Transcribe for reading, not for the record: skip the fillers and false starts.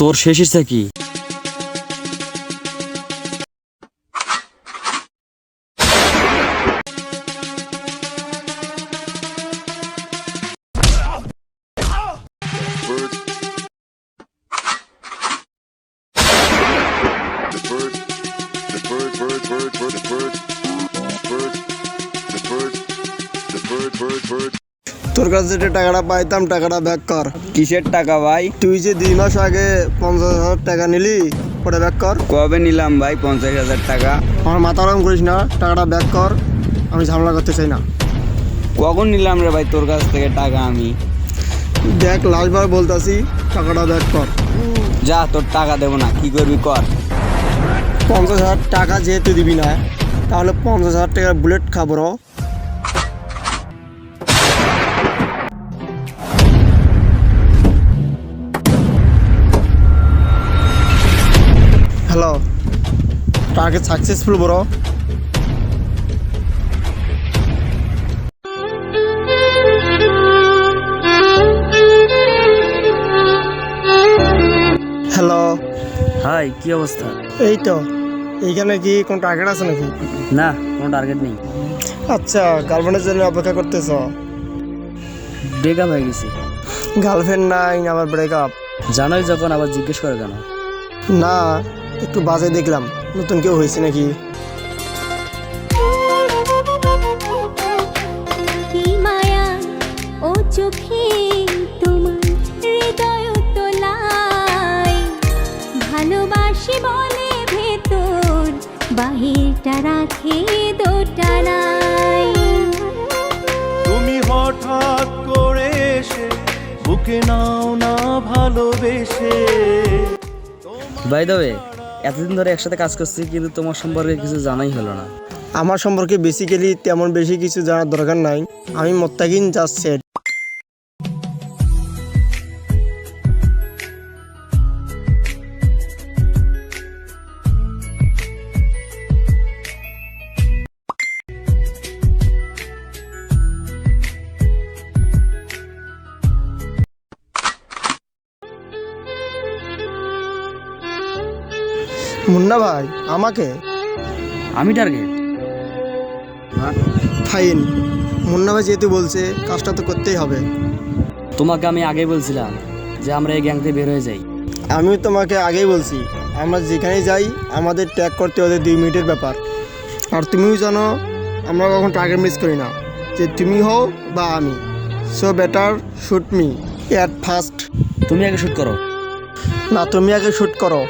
তোর শেষ ইচ্ছা কি? তোর কাছে যে টাকাটা পাইতাম টাকাটা ব্যাক কর। কিসের টাকা ভাই? তুই যে 2 মাস আগে 50,000 টাকা নিলি ওটা ব্যাক কর। কবে নিলাম ভাই 50,000 টাকা? আমার মাথা গরম করিস না, টাকাটা ব্যাক কর। আমি ঝামেলা করতে চাই না। কখন নিলাম রে ভাই তোর কাছ থেকে টাকা আমি? দেখ লাস্টবার বলতাছি, টাকাটা ব্যাক কর। যা, তোর টাকা দেবো না, কি করবি কর। 50,000 টাকা যেহেতু দিবি না, তাহলে 50,000 টাকার বুলেট খাবো র। Hello, target successful bro. Hello, hi, কি অবস্থা? এই তো এইখানে কি কোনো টার্গেট আছে নাকি? না, কোনো টার্গেট নেই। আচ্ছা, গার্লফ্রেন্ডের জন্য অপেক্ষা করতেছ? ব্রেকআপ হয়ে গেছি। গার্লফ্রেন্ড নাই, আবার ব্রেকআপ? জানোই যখন, আবার জিজ্ঞেস করে কেন? না, একটু বাজে দেখলাম, নতুন কেউ হয়েছে নাকি? কি মায়া ও চোখে তোমার হৃদয় তোলাই, ভালোবাসি বলে ভেতর বাহিরটা রাখে দোটানাই। তুমি হঠাৎ করে এসে বুকে নাও না ভালোবেসে। বাই দ্য ওয়ে, এতদিন ধরে একসাথে কাজ করছি, কিন্তু তোমার সম্পর্কে কিছু জানাই হলো না। আমার সম্পর্কে বেসিক্যালি তেমন বেশি কিছু জানার দরকার নাই। আমি মোত্তাকিন জাস্ট সেড। মুন্না ভাই, আমাকে? আমি টার্গেট? ফাইন, মুন্না ভাই যেহেতু বলছে কাজটা তো করতেই হবে। তোমাকে আমি আগেই বলছিলাম যে আমরা এই গ্যাং থেকে বের হয়ে যাই। আমিও তোমাকে আগেই বলছি, আমরা যেখানে যাই আমাদের ট্যাগ করতে ওদের 2 মিনিটের ব্যাপার। আর তুমিও জানো আমরা কখন টার্গেট মিস করি না, যে তুমি হও বা আমি। So better shoot me at first. তুমি আগে শুট করো। না, তুমি আগে শুট করো।